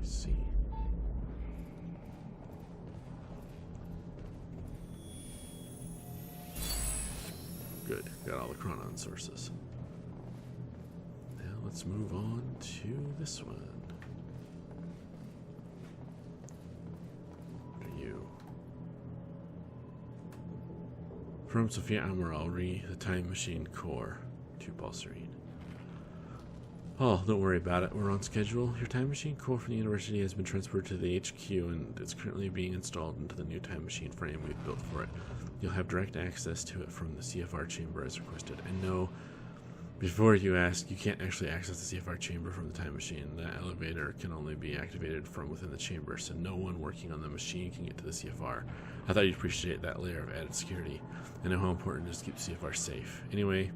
see. Good. Got all the chronon sources. Now let's move on to this one. What are you? From Sophia Amaral, the Time Machine Core, to Paul Serene. Paul, don't worry about it. We're on schedule. Your Time Machine Core from the University has been transferred to the HQ, and it's currently being installed into the new Time Machine frame we've built for it. You'll have direct access to it from the CFR chamber as requested. And no, before you ask, you can't actually access the CFR chamber from the Time Machine. That elevator can only be activated from within the chamber, so no one working on the machine can get to the CFR. I thought you'd appreciate that layer of added security. I know how important it is to keep CFR safe. Anyway,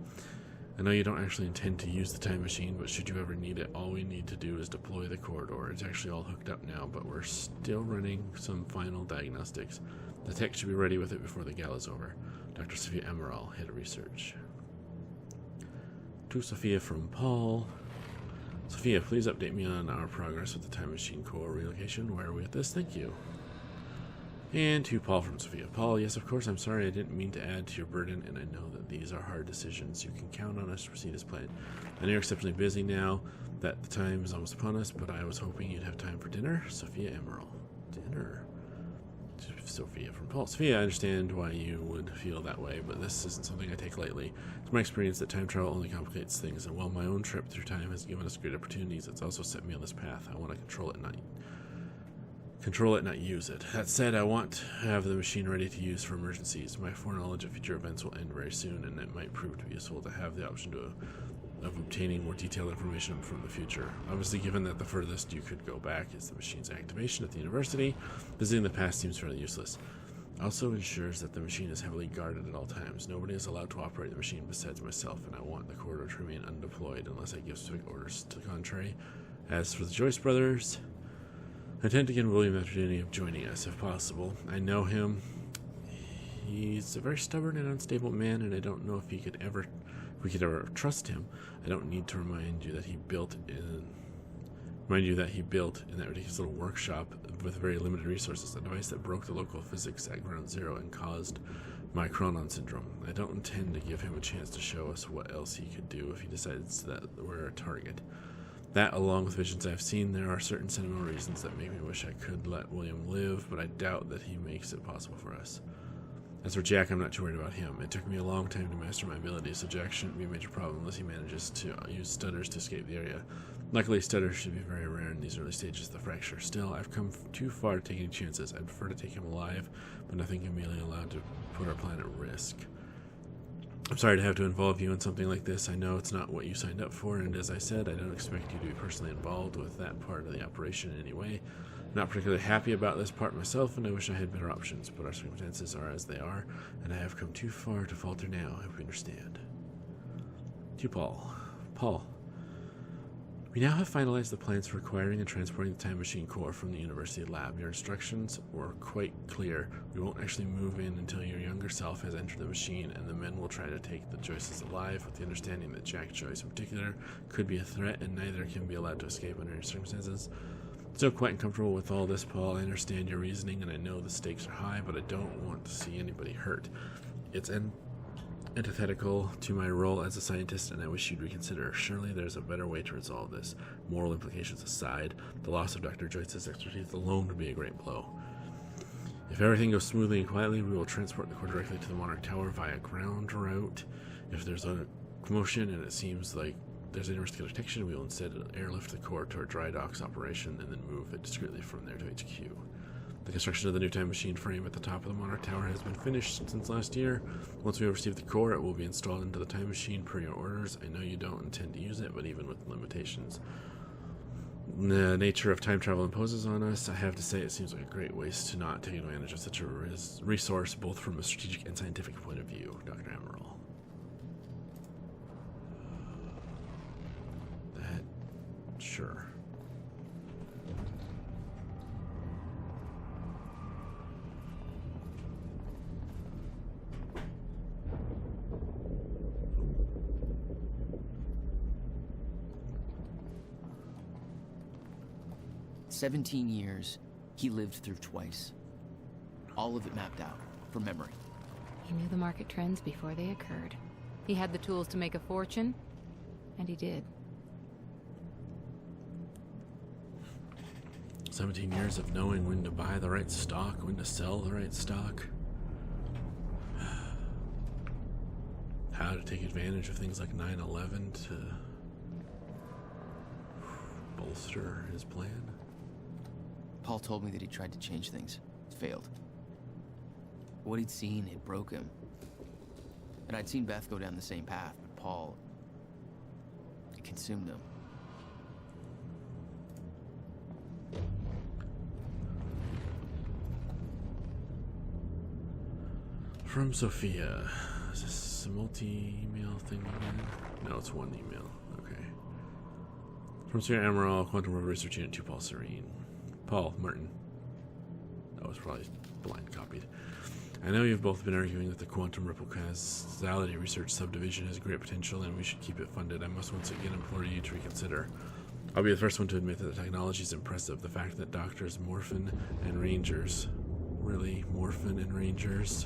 I know you don't actually intend to use the Time Machine, but should you ever need it, all we need to do is deploy the corridor. It's actually all hooked up now, but we're still running some final diagnostics. The tech should be ready with it before the gala's over. Dr. Sophia Amaral, head of research. To Sophia from Paul. Sophia, please update me on our progress with the Time Machine Core relocation. Where are we at this? Thank you. And to Paul from Sophia. Paul, yes, of course, I'm sorry I didn't mean to add to your burden, and I know that these are hard decisions. You can count on us to proceed as planned. I know you're exceptionally busy now, that the time is almost upon us, but I was hoping you'd have time for dinner. Sophia Amaral. Dinner. Sophia from Paul. Sophia, I understand why you would feel that way, but this isn't something I take lightly. It's my experience that time travel only complicates things, and while my own trip through time has given us great opportunities, it's also set me on this path. I want to control it, not use it. That said, I want to have the machine ready to use for emergencies. My foreknowledge of future events will end very soon, and it might prove to be useful to have the option of obtaining more detailed information from the future. Obviously, given that the furthest you could go back is the machine's activation at the university, visiting the past seems fairly useless. Also ensures that the machine is heavily guarded at all times. Nobody is allowed to operate the machine besides myself, and I want the corridor to remain undeployed unless I give specific orders to the contrary. As for the Joyce brothers, I intend to give William the opportunity of joining us, if possible. I know him. He's a very stubborn and unstable man, and I don't know if we could ever trust him. I don't need to remind you that he built in that ridiculous little workshop with very limited resources, a device that broke the local physics at ground zero and caused my chronon syndrome. I don't intend to give him a chance to show us what else he could do if he decides that we're a target. That, along with visions I've seen, there are certain sentimental reasons that make me wish I could let William live, but I doubt that he makes it possible for us. As for Jack, I'm not too worried about him. It took me a long time to master my abilities, so Jack shouldn't be a major problem unless he manages to use stutters to escape the area. Luckily, stutters should be very rare in these early stages of the fracture. Still, I've come too far to take any chances. I'd prefer to take him alive, but nothing can be allowed to put our plan at risk. I'm sorry to have to involve you in something like this. I know it's not what you signed up for, and as I said, I don't expect you to be personally involved with that part of the operation in any way. I'm not particularly happy about this part myself, and I wish I had better options, but our circumstances are as they are, and I have come too far to falter now. I hope you understand. To Paul. Paul, we now have finalized the plans for acquiring and transporting the Time Machine Core from the University Lab. Your instructions were quite clear. We won't actually move in until your younger self has entered the machine, and the men will try to take the Joyces alive, with the understanding that Jack Joyce in particular could be a threat, and neither can be allowed to escape under any circumstances. Still quite uncomfortable with all this, Paul. I understand your reasoning, and I know the stakes are high, but I don't want to see anybody hurt. It's antithetical to my role as a scientist, and I wish you'd reconsider. Surely there's a better way to resolve this. Moral implications aside, the loss of Dr. Joyce's expertise alone would be a great blow. If everything goes smoothly and quietly, we will transport the core directly to the Monarch Tower via ground route. If there's a commotion and it seems like there's any risk of detection, we will instead airlift the core to our dry docks operation and then move it discreetly from there to HQ. The construction of the new time machine frame at the top of the Monarch Tower has been finished since last year. Once we have received the core, it will be installed into the time machine per your orders. I know you don't intend to use it, but even with limitations the nature of time travel imposes on us, I have to say it seems like a great waste to not take advantage of such a resource, both from a strategic and scientific point of view, Dr. Amaral. Sure. 17 years, he lived through twice. All of it mapped out, from memory. He knew the market trends before they occurred. He had the tools to make a fortune, and he did. 17 years of knowing when to buy the right stock, when to sell the right stock. How to take advantage of things like 9/11 to bolster his plan. Paul told me that he tried to change things. It failed. What he'd seen, it broke him. And I'd seen Beth go down the same path, but Paul, it consumed him. From Sophia. Is this a multi-email thing again? No, it's one email. Okay. From Sierra Admiral, Quantum World Research Unit 2, Paul Serene. Paul, Martin. Oh, it's probably blind copied. I know you've both been arguing that the quantum ripple causality research subdivision has great potential and we should keep it funded. I must once again implore you to reconsider. I'll be the first one to admit that the technology is impressive. The fact that doctors Morphin and Rangers, really, Morphin and Rangers,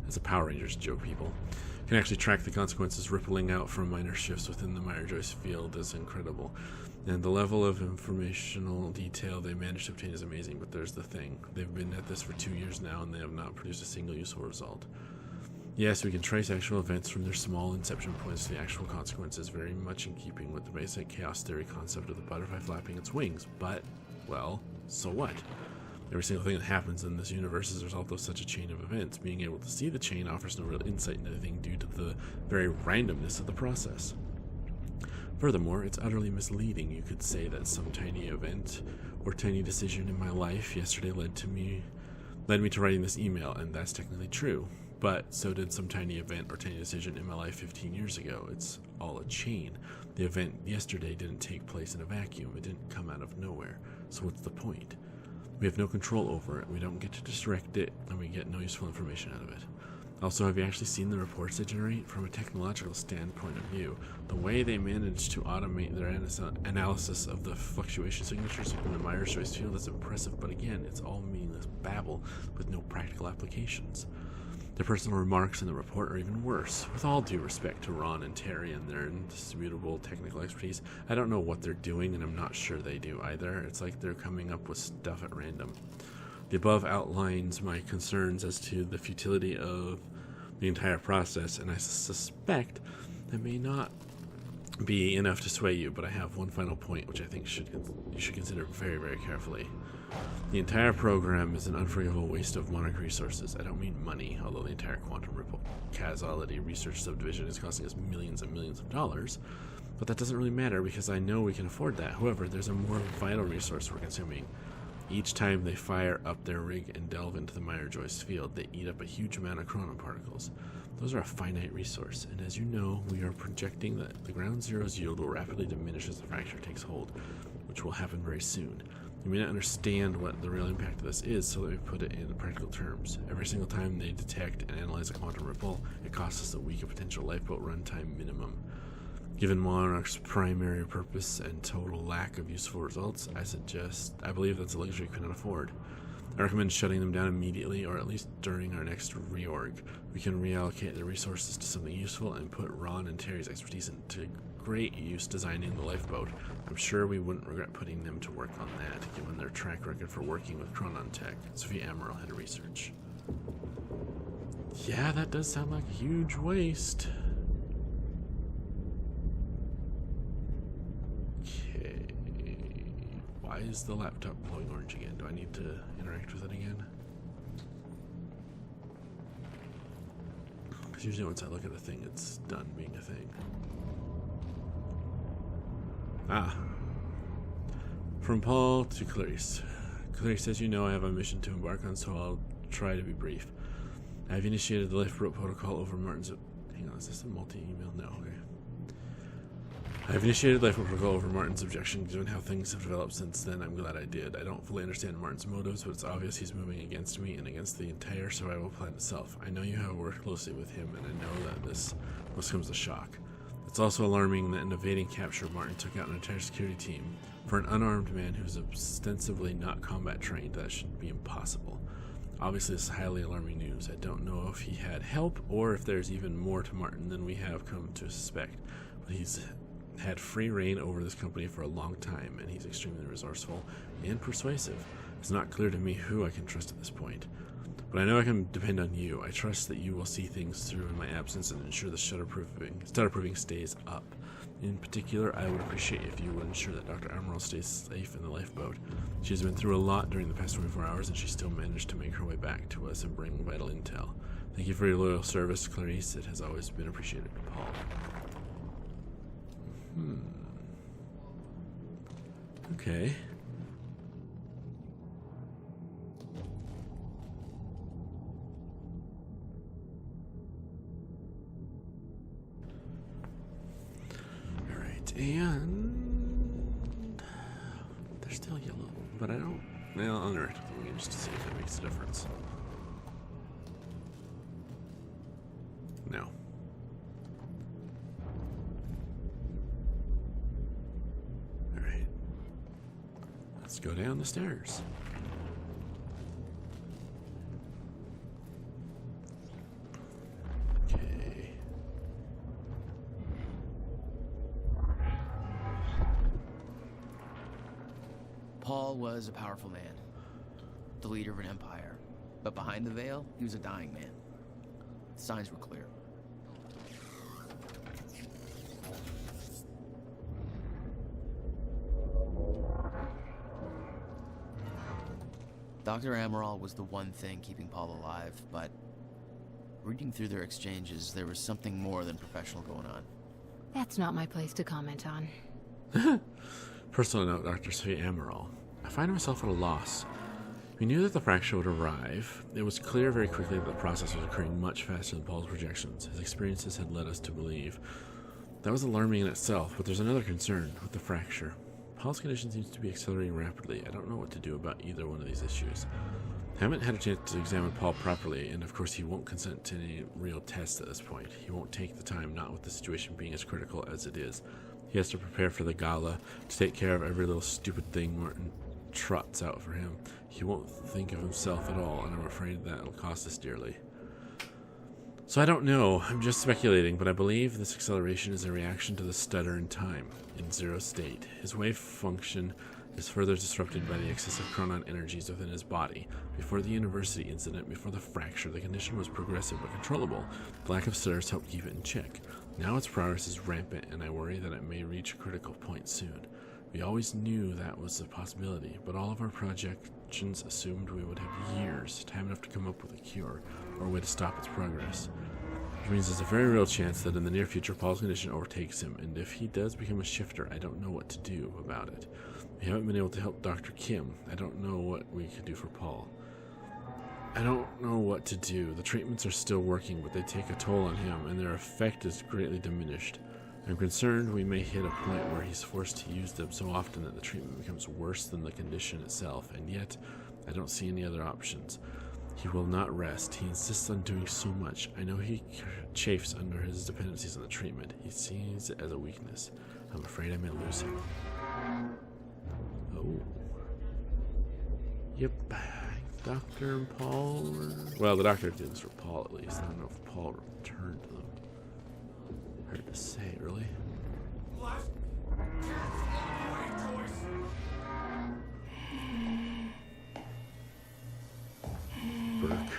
that's a Power Rangers joke, people, can actually track the consequences rippling out from minor shifts within the Myers-Joyce field is incredible. And the level of informational detail they managed to obtain is amazing, but there's the thing. They've been at this for 2 years now, and they have not produced a single useful result. Yes, we can trace actual events from their small inception points to the actual consequences, very much in keeping with the basic chaos theory concept of the butterfly flapping its wings, but, well, so what? Every single thing that happens in this universe is a result of such a chain of events. Being able to see the chain offers no real insight into anything due to the very randomness of the process. Furthermore, it's utterly misleading. You could say that some tiny event or tiny decision in my life yesterday led me to writing this email, and that's technically true. But so did some tiny event or tiny decision in my life 15 years ago. It's all a chain. The event yesterday didn't take place in a vacuum. It didn't come out of nowhere. So what's the point? We have no control over it, we don't get to direct it, and we get no useful information out of it. Also, have you actually seen the reports they generate? From a technological standpoint of view, the way they manage to automate their analysis of the fluctuation signatures in the Myers-Joyce field is impressive, but again, it's all meaningless babble with no practical applications. Their personal remarks in the report are even worse. With all due respect to Ron and Terry and their indisputable technical expertise, I don't know what they're doing, and I'm not sure they do either. It's like they're coming up with stuff at random. The above outlines my concerns as to the futility of the entire process, and I suspect that may not be enough to sway you, but I have one final point which I think you should consider very, very carefully. The entire program is an unforgivable waste of monarch resources. I don't mean money, although the entire quantum ripple causality research subdivision is costing us millions and millions of dollars, but that doesn't really matter because I know we can afford that. However, there's a more vital resource we're consuming. Each time they fire up their rig and delve into the Myers-Joyce field, they eat up a huge amount of chronon particles. Those are a finite resource, and as you know, we are projecting that the ground zero's yield will rapidly diminish as the fracture takes hold, which will happen very soon. You may not understand what the real impact of this is, so let me put it in practical terms. Every single time they detect and analyze a quantum ripple, it costs us a week of potential lifeboat runtime minimum. Given Monarch's primary purpose and total lack of useful results, I believe that's a luxury we cannot afford. I recommend shutting them down immediately, or at least during our next reorg. We can reallocate the resources to something useful and put Ron and Terry's expertise into great use designing the lifeboat. I'm sure we wouldn't regret putting them to work on that, given their track record for working with Chronon Tech. Sophia Amaral, head of research. Yeah, that does sound like a huge waste. Okay. Why is the laptop glowing orange again? Do I need to interact with it again? Because usually once I look at a thing, it's done being a thing. From Paul to Clarice. Clarice, as you know, I have a mission to embark on, so I'll try to be brief. I've initiated the lifeboat protocol over Martin's... Hang on, is this a multi-email? No, okay. I've initiated the lifeboat protocol over Martin's objection. Given how things have developed since then, I'm glad I did. I don't fully understand Martin's motives, but it's obvious he's moving against me and against the entire survival plan itself. I know you have worked closely with him, and I know that this must come as a shock. It's also alarming that in evading capture, Martin took out an entire security team. For an unarmed man who's ostensibly not combat trained, that should be impossible. Obviously, this is highly alarming news. I don't know if he had help or if there's even more to Martin than we have come to suspect. But he's had free reign over this company for a long time, and he's extremely resourceful and persuasive. It's not clear to me who I can trust at this point. But I know I can depend on you. I trust that you will see things through in my absence and ensure the shutterproofing stays up. In particular, I would appreciate if you would ensure that Dr. Emerald stays safe in the lifeboat. She's been through a lot during the past 24 hours, and she still managed to make her way back to us and bring vital intel. Thank you for your loyal service, Clarice. It has always been appreciated, Paul. Okay. And they're still yellow, but I don't. Well, I'll interact with them again just to see if that makes a difference. No. Alright. Let's go down the stairs. Okay. Paul was a powerful man, the leader of an empire. But behind the veil, he was a dying man. The signs were clear. Dr. Amaral was the one thing keeping Paul alive, but reading through their exchanges, there was something more than professional going on. That's not my place to comment on. Personal note, Dr. Sophia Amaral. I find myself at a loss. We knew that the fracture would arrive. It was clear very quickly that the process was occurring much faster than Paul's projections. His experiences had led us to believe. That was alarming in itself, but there's another concern with the fracture. Paul's condition seems to be accelerating rapidly. I don't know what to do about either one of these issues. I haven't had a chance to examine Paul properly, and of course he won't consent to any real tests at this point. He won't take the time, not with the situation being as critical as it is. He has to prepare for the gala, to take care of every little stupid thing Martin trots out for him. He won't think of himself at all, and I'm afraid that'll cost us dearly. So I don't know, I'm just speculating, but I believe this acceleration is a reaction to the stutter in time, in zero state. His wave function is further disrupted by the excessive chronon energies within his body. Before the university incident, before the fracture, the condition was progressive but controllable. The lack of stutters helped keep it in check. Now its progress is rampant, and I worry that it may reach a critical point soon. We always knew that was a possibility, but all of our projections assumed we would have years, time enough to come up with a cure, or a way to stop its progress. Which means there's a very real chance that in the near future Paul's condition overtakes him, and if he does become a shifter, I don't know what to do about it. We haven't been able to help Dr. Kim. I don't know what we could do for Paul. I don't know what to do. The treatments are still working, but they take a toll on him, and their effect is greatly diminished. I'm concerned we may hit a point where he's forced to use them so often that the treatment becomes worse than the condition itself, and yet I don't see any other options. He will not rest. He insists on doing so much. I know he chafes under his dependencies on the treatment. He sees it as a weakness. I'm afraid I may lose him. Oh. Yep. Doctor and Paul were... Well, the doctor did this for Paul, at least. I don't know if Paul returned to them. Hard to say, really. Burke.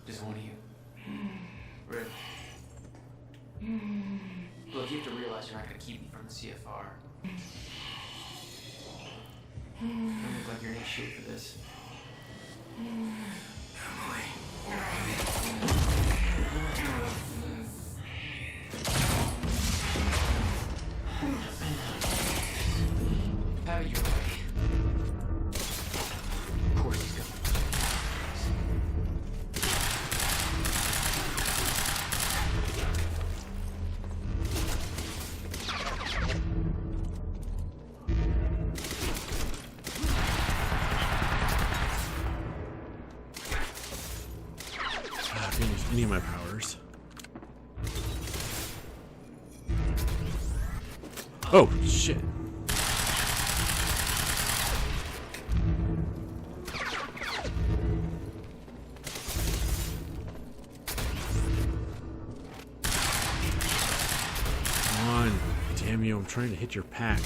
Just one of you. Rick. Look, you have to realize you're not going to keep me from the CFR. You look like you're in shape for this. Have it your way. Of course he's coming. any of my powers. Oh, shit. Come on. Damn you, I'm trying to hit your pack.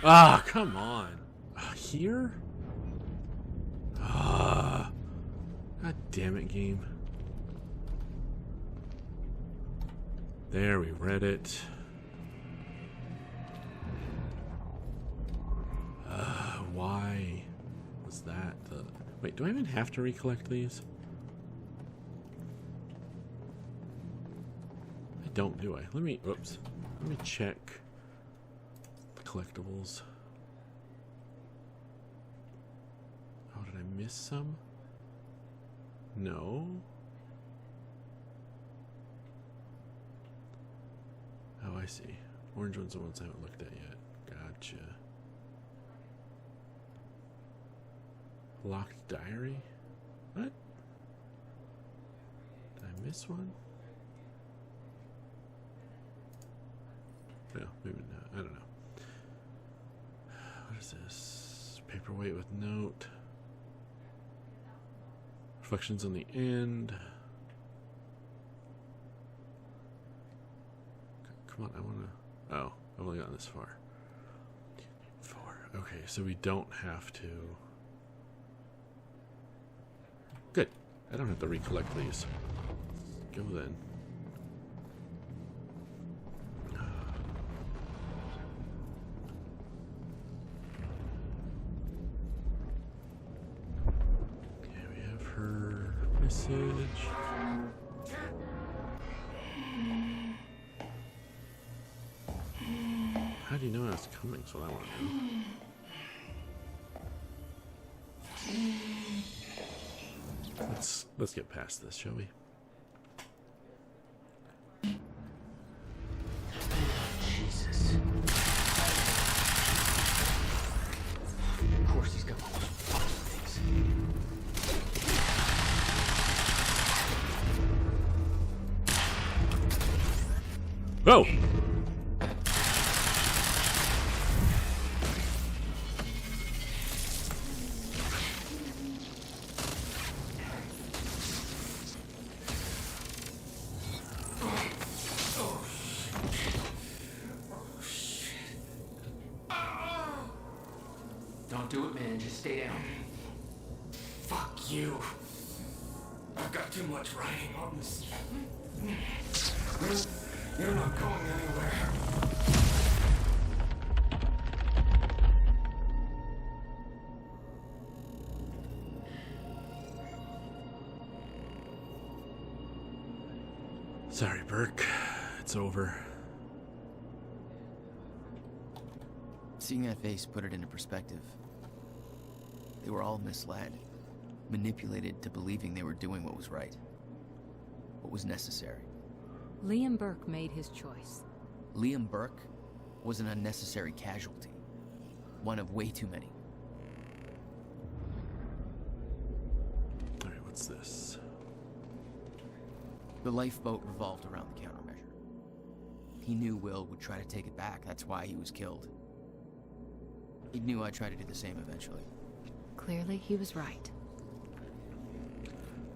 Ah, come on. Here? Ah. God damn it, game. There, we read it. Why was that the... Wait, do I even have to recollect these? I don't, do I? Let me... Oops. Let me check the collectibles. Oh, did I miss some? No. Oh, I see. Orange ones are the ones I haven't looked at yet. Gotcha. Locked diary? What? Did I miss one? No, maybe not. I don't know. What is this? Paperweight with note. Reflections on the end. Come on, I want to... Oh, I've only gotten this far. 4. Okay, so we don't have to... Good. I don't have to recollect these. Go then. Okay, we have her message. How do you know I was coming? That's what I want to know. Let's get past this, shall we? Jesus. Of course he's got all those fucking things. Oh! Don't do it, man. Just stay down. Fuck you. I've got too much writing on this. You're not going anywhere. Sorry, Burke. It's over. Seeing that face put it into perspective. They were all misled, manipulated to believing they were doing what was right, what was necessary. Liam Burke made his choice. Liam Burke was an unnecessary casualty, one of way too many. Alright, what's this? The lifeboat revolved around the countermeasure. He knew Will would try to take it back. That's why he was killed. He knew I'd try to do the same eventually. Clearly, he was right.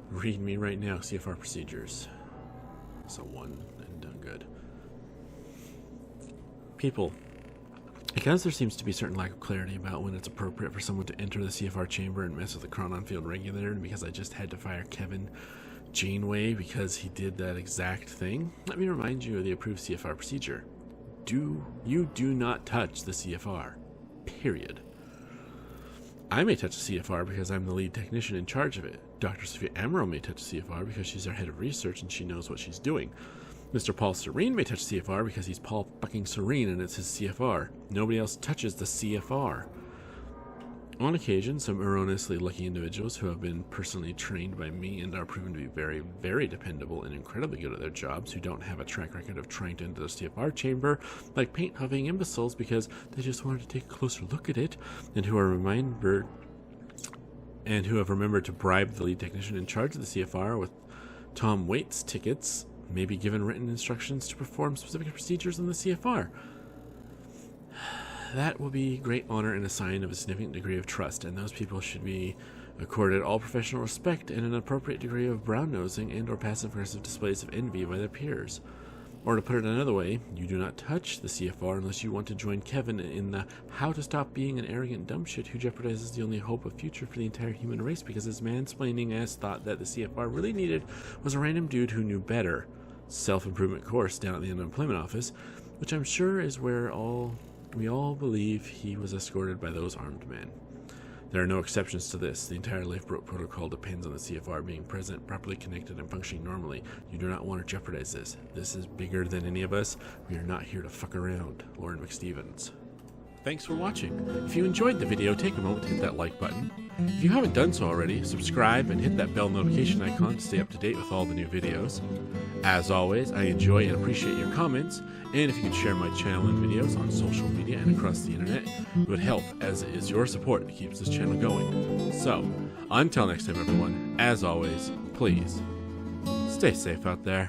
Read me right now, CFR procedures. So 1 and done good. People, because there seems to be a certain lack of clarity about when it's appropriate for someone to enter the CFR chamber and mess with the Chronon Field regulator, and because I just had to fire Kevin Janeway because he did that exact thing, let me remind you of the approved CFR procedure. You do not touch the CFR. Period. I may touch the CFR because I'm the lead technician in charge of it. Dr. Sophia Amaral may touch the CFR because she's our head of research and she knows what she's doing. Mr. Paul Serene may touch CFR because he's Paul fucking Serene and it's his CFR. Nobody else touches the CFR. On occasion, some erroneously lucky individuals who have been personally trained by me and are proven to be very, very dependable and incredibly good at their jobs, who don't have a track record of trying to enter the CFR chamber like paint-huffing imbeciles because they just wanted to take a closer look at it, and who have remembered to bribe the lead technician in charge of the CFR with Tom Waits tickets, may be given written instructions to perform specific procedures in the CFR. That will be great honor and a sign of a significant degree of trust, and those people should be accorded all professional respect and an appropriate degree of brown-nosing and or passive-aggressive displays of envy by their peers. Or to put it another way, you do not touch the CFR unless you want to join Kevin in the how to stop being an arrogant dumbshit who jeopardizes the only hope of future for the entire human race because his mansplaining ass thought that the CFR really needed was a random dude who knew better. Self-improvement course down at the unemployment office, which I'm sure is where we all believe he was escorted by those armed men. There are no exceptions to this. The entire Lifeboat protocol depends on the CFR being present, properly connected, and functioning normally. You do not want to jeopardize this. This is bigger than any of us. We are not here to fuck around. Lauren McStevens. Thanks for watching. If you enjoyed the video, take a moment to hit that like button. If you haven't done so already, subscribe and hit that bell notification icon to stay up to date with all the new videos. As always, I enjoy and appreciate your comments, and if you could share my channel and videos on social media and across the internet, it would help, as it is your support that keeps this channel going. So, until next time everyone, as always, please, stay safe out there.